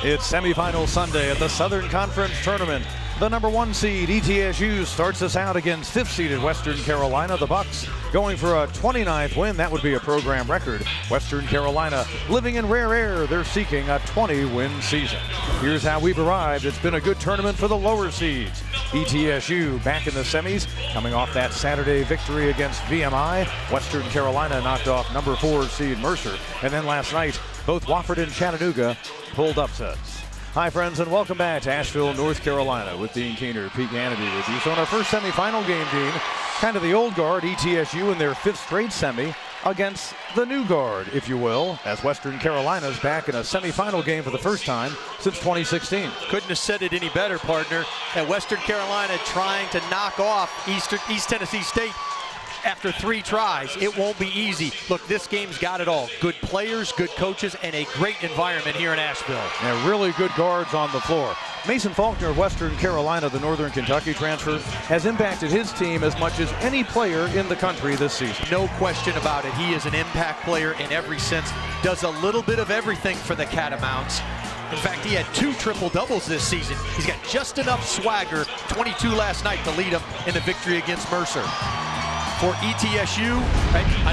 It's semifinal Sunday at the Southern Conference Tournament. The number 1 seed, ETSU, starts us out against 5th seeded Western Carolina. The Bucks going for a 29th win. That would be a program record. Western Carolina living in rare air. They're seeking a 20-win season. Here's how we've arrived. It's been a good tournament for the lower seeds. ETSU back in the semis, coming off that Saturday victory against VMI. Western Carolina knocked off number 4 seed Mercer. And then last night, both Wofford and Chattanooga pulled upsets. Hi friends, and welcome back to Asheville, North Carolina with Dean Keener, Pete Hannity with you. So in our first semifinal game, Dean, kind of the old guard, ETSU in their 5th straight semi against the new guard, if you will, as Western Carolina's back in a semifinal game for the first time since 2016. Couldn't have said it any better, partner. And Western Carolina trying to knock off East Tennessee State after 3 tries. It won't be easy. Look, this game's got it all. Good players, good coaches, and a great environment here in Asheville. And really good guards on the floor. Mason Faulkner of Western Carolina, the Northern Kentucky transfer, has impacted his team as much as any player in the country this season. No question about it. He is an impact player in every sense. Does a little bit of everything for the Catamounts. In fact, he had 2 triple-doubles this season. He's got just enough swagger, 22 last night, to lead him in the victory against Mercer. For ETSU,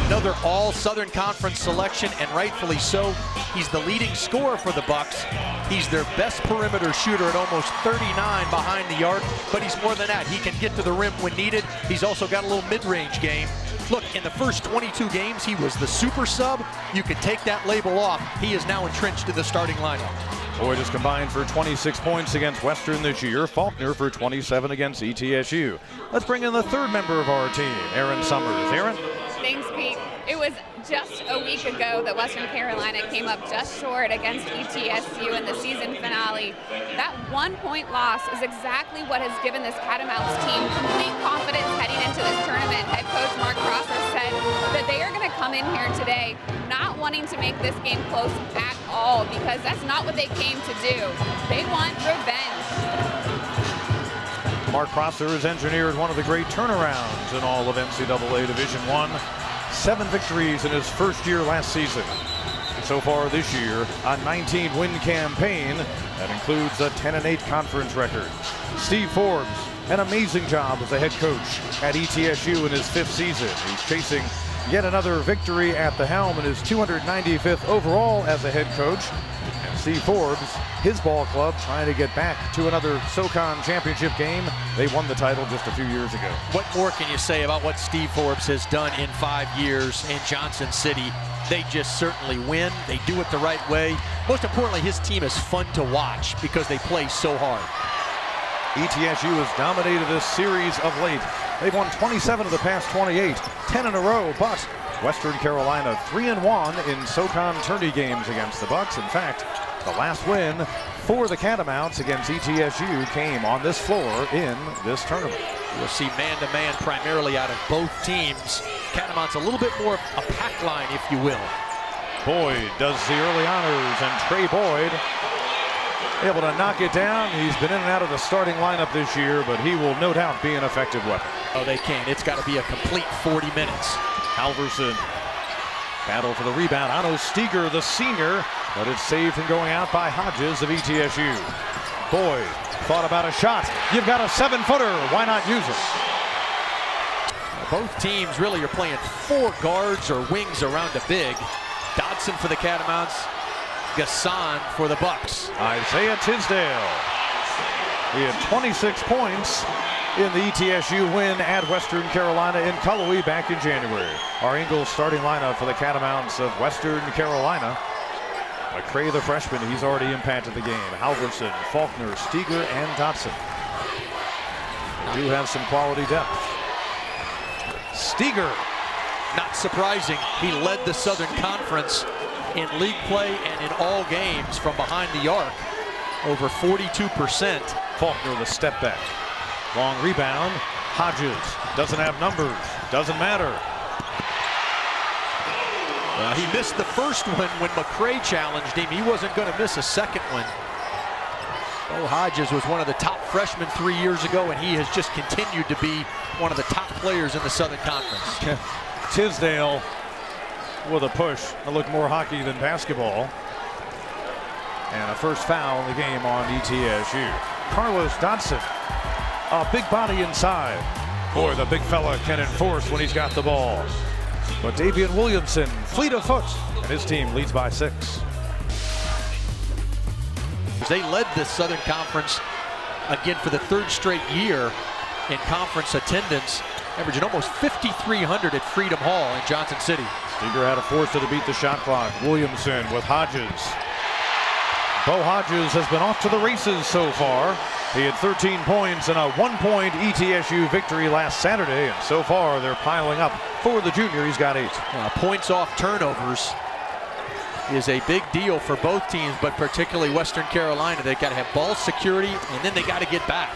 another all-Southern Conference selection, and rightfully so. He's the leading scorer for the Bucks. He's their best perimeter shooter at almost 39 behind the arc, but he's more than that. He can get to the rim when needed. He's also got a little mid-range game. Look, in the first 22 games, he was the super sub. You could take that label off. He is now entrenched in the starting lineup. Boyd has combined for 26 points against Western this year. Faulkner for 27 against ETSU. Let's bring in the 3rd member of our team, Aaron Summers. Aaron? Thanks, Pete. It was just a week ago that Western Carolina came up just short against ETSU in the season finale. That 1-point loss is exactly what has given this Catamounts team complete confidence heading into this tournament. Head coach Mark Prosser said that they are going to come in here today not wanting to make this game close at all, because that's not what they came to do. They want revenge. Mark Prosser has engineered one of the great turnarounds in all of NCAA Division I. 7 victories in his first year last season. So far this year, a 19-win campaign that includes a 10-8 conference record. Steve Forbes, an amazing job as a head coach at ETSU in his 5th season. He's chasing yet another victory at the helm in his 295th overall as a head coach. And Steve Forbes, his ball club, trying to get back to another SoCon championship game. They won the title just a few years ago. What more can you say about what Steve Forbes has done in 5 years in Johnson City? They just certainly win. They do it the right way. Most importantly, his team is fun to watch because they play so hard. ETSU has dominated this series of late. They've won 27 of the past 28, 10 in a row, but Western Carolina 3-1 in SoCon Tourney games against the Bucks. In fact, the last win for the Catamounts against ETSU came on this floor in this tournament. You'll see man-to-man primarily out of both teams. Catamounts a little bit more a pack line, if you will. Boyd does the early honors, and Trey Boyd able to knock it down. He's been in and out of the starting lineup this year, but he will no doubt be an effective weapon. Oh, they can. It's got to be a complete 40 minutes. Halverson, battle for the rebound. Otto Steger, the senior, but it's saved from going out by Hodges of ETSU. Boyd thought about a shot. You've got a 7-footer. Why not use it? Both teams really are playing 4 guards or wings around a big. Dodson for the Catamounts, Gasson for the Bucks. Isaiah Tisdale. He had 26 points in the ETSU win at Western Carolina in Cullowhee back in January. Our Ingles starting lineup for the Catamounts of Western Carolina. McCray, the freshman, he's already impacted the game. Halverson, Faulkner, Steger, and Dotson. They do have some quality depth. Steger. Not surprising, he led the Southern Conference in league play and in all games from behind the arc. Over 42%. Faulkner, the step back. Long rebound. Hodges doesn't have numbers. Doesn't matter. He missed the first one when McCray challenged him. He wasn't going to miss a second one. Bo Hodges was one of the top freshmen 3 years ago, and he has just continued to be one of the top players in the Southern Conference. Tisdale with a push. It looked more hockey than basketball. And a first foul in the game on ETSU. Carlos Dodson, a big body inside. Boy, the big fella can enforce when he's got the ball. But Davian Williamson, fleet of foot, and his team leads by 6. They led the Southern Conference again for the 3rd straight year in conference attendance, averaging almost 5,300 at Freedom Hall in Johnson City. Steger had a forcer to beat the shot clock. Williamson with Hodges. Bo Hodges has been off to the races so far. He had 13 points and a 1-point ETSU victory last Saturday, and so far they're piling up for the junior. He's got 8. Points off turnovers is a big deal for both teams, but particularly Western Carolina. They've got to have ball security, and then they got to get back.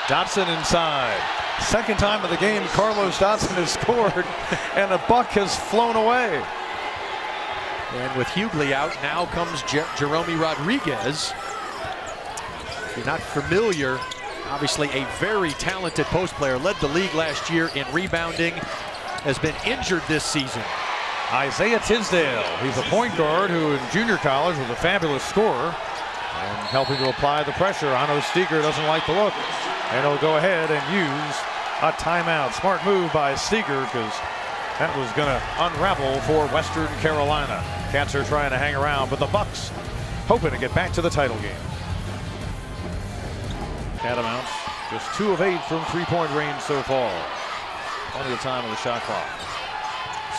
Dodson inside. Second time of the game Carlos Dodson has scored, and a buck has flown away. And with Hughley out, now comes Jerome Rodriguez. If you're not familiar, obviously a very talented post player, led the league last year in rebounding, has been injured this season. Isaiah Tisdale, he's a point guard who in junior college was a fabulous scorer and helping to apply the pressure. Ano Steger doesn't like the look, and he'll go ahead and use a timeout. Smart move by Steger, because that was going to unravel for Western Carolina. Cats are trying to hang around, but the Bucks hoping to get back to the title game. Catamounts just 2 of 8 from 3-point range so far. Plenty of time on the shot clock.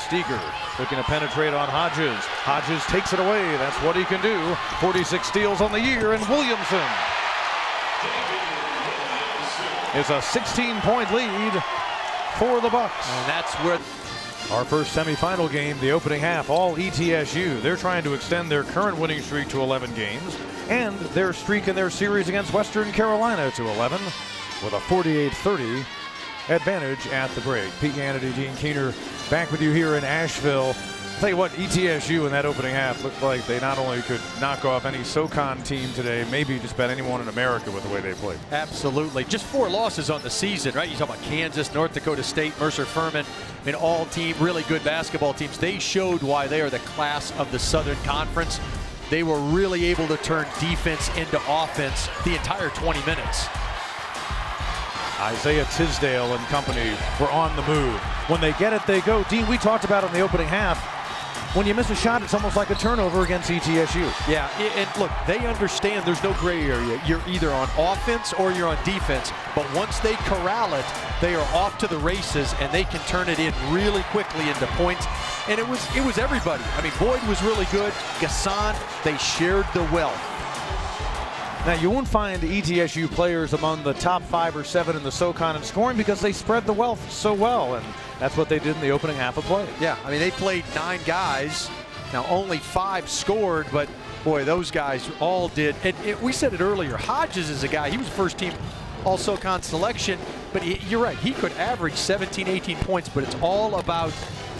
Steger looking to penetrate on Hodges. Hodges takes it away. That's what he can do. 46 steals on the year, and Williamson is a 16-point lead for the Bucks. And that's where our first semifinal game, the opening half, all ETSU. They're trying to extend their current winning streak to 11 games and their streak in their series against Western Carolina to 11 with a 48-30 advantage at the break. Pete Hannity, Dean Keener, back with you here in Asheville. I'll tell you what, ETSU in that opening half looked like they not only could knock off any SoCon team today, maybe just about anyone in America with the way they played. Absolutely. Just 4 losses on the season, right? You talk about Kansas, North Dakota State, Mercer Furman. I mean, all team, really good basketball teams. They showed why they are the class of the Southern Conference. They were really able to turn defense into offense the entire 20 minutes. Isaiah Tisdale and company were on the move. When they get it, they go. Dean, we talked about it in the opening half. When you miss a shot, it's almost like a turnover against ETSU. Yeah, and look, they understand there's no gray area. You're either on offense or you're on defense. But once they corral it, they are off to the races, and they can turn it in really quickly into points. And it was everybody. I mean, Boyd was really good. Gasson, they shared the wealth. Now, you won't find ETSU players among the top 5 or 7 in the SoCon in scoring because they spread the wealth so well, and that's what they did in the opening half of play. Yeah, I mean, they played 9 guys. Now, only 5 scored, but boy, those guys all did. And we said it earlier, Hodges is a guy, he was first team All-SoCon selection, but you're right, he could average 17, 18 points, but it's all about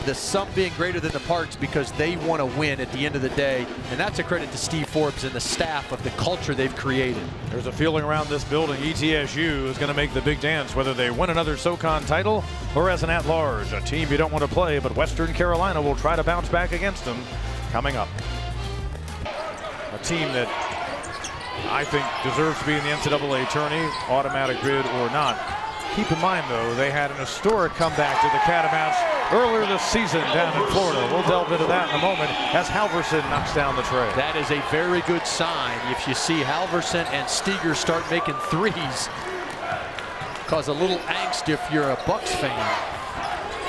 the sum being greater than the parts because they want to win at the end of the day. And that's a credit to Steve Forbes and the staff of the culture they've created. There's a feeling around this building ETSU is going to make the big dance, whether they win another SoCon title or as an at-large, a team you don't want to play, but Western Carolina will try to bounce back against them coming up. A team that I think deserves to be in the NCAA tourney, automatic bid or not. Keep in mind, though, they had an historic comeback to the Catamounts earlier this season down in Florida. We'll delve into that in a moment as Halverson knocks down the tray. That is a very good sign. If you see Halverson and Steger start making threes, cause a little angst if you're a Bucks fan.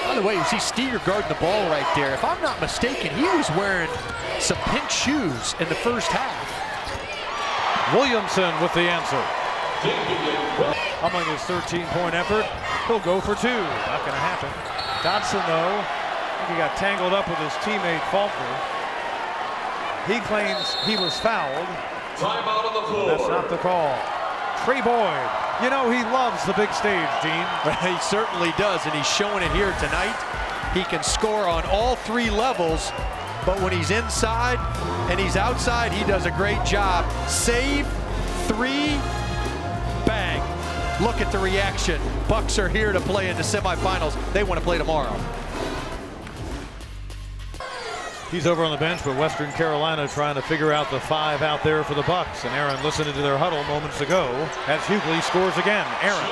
By the way, you see Steger guarding the ball right there. If I'm not mistaken, he was wearing some pink shoes in the first half. Williamson with the answer. Among his 13-point effort, he'll go for 2. Not going to happen. Dodson, though, I think he got tangled up with his teammate Faulkner. He claims he was fouled. Timeout on the floor. That's not the call. Trey Boyd, you know he loves the big stage, Dean. He certainly does, and he's showing it here tonight. He can score on all 3 levels, but when he's inside and he's outside, he does a great job. Save, 3, bang. Look at the reaction. Bucks are here to play in the semifinals. They want to play tomorrow. He's over on the bench, but Western Carolina trying to figure out the 5 out there for the Bucks. And Aaron listened to their huddle moments ago as Hughley scores again. Aaron.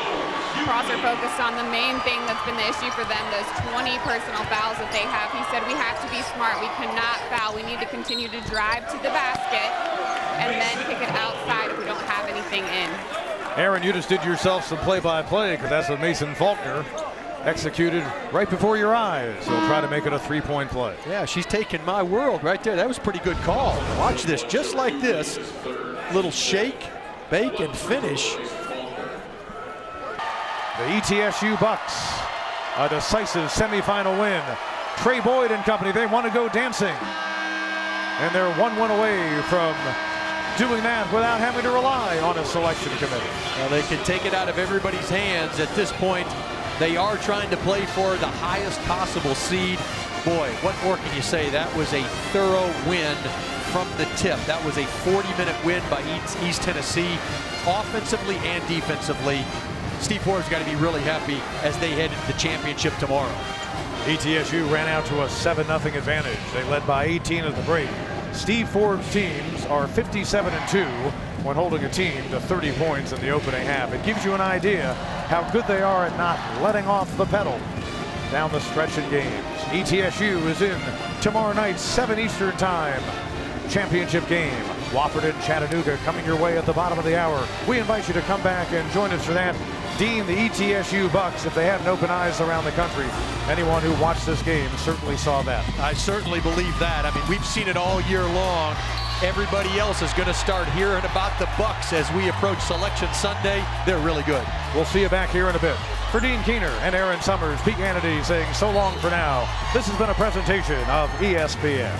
Prosser focused on the main thing that's been the issue for them, those 20 personal fouls that they have. He said, we have to be smart. We cannot foul. We need to continue to drive to the basket and then kick it outside if we don't have anything in. Aaron, you just did yourself some play-by-play because that's what Mason Faulkner executed right before your eyes. He'll try to make it a 3-point play. Yeah, she's taking my world right there. That was a pretty good call. Watch this, just like this. Little shake, bake, and finish. The ETSU Bucks, a decisive semifinal win. Trey Boyd and company, they want to go dancing. And they're 1 win away from doing that without having to rely on a selection committee. Well, they can take it out of everybody's hands at this point. They are trying to play for the highest possible seed. Boy, what more can you say? That was a thorough win from the tip. That was a 40-minute win by East Tennessee, offensively and defensively. Steve Forbes got to be really happy as they head into the championship tomorrow. ETSU ran out to a 7-0 advantage. They led by 18 at the break. Steve Forbes' teams are 57-2 when holding a team to 30 points in the opening half. It gives you an idea how good they are at not letting off the pedal down the stretch in games. ETSU is in tomorrow night, 7 Eastern time. Championship game. Wofford and Chattanooga coming your way at the bottom of the hour. We invite you to come back and join us for that. Dean, the ETSU Bucks, if they hadn't opened eyes around the country, anyone who watched this game certainly saw that. I certainly believe that. I mean, we've seen it all year long. Everybody else is going to start hearing about the Bucks as we approach Selection Sunday. They're really good. We'll see you back here in a bit. For Dean Keener and Aaron Summers, Pete Hannity saying so long for now. This has been a presentation of ESPN.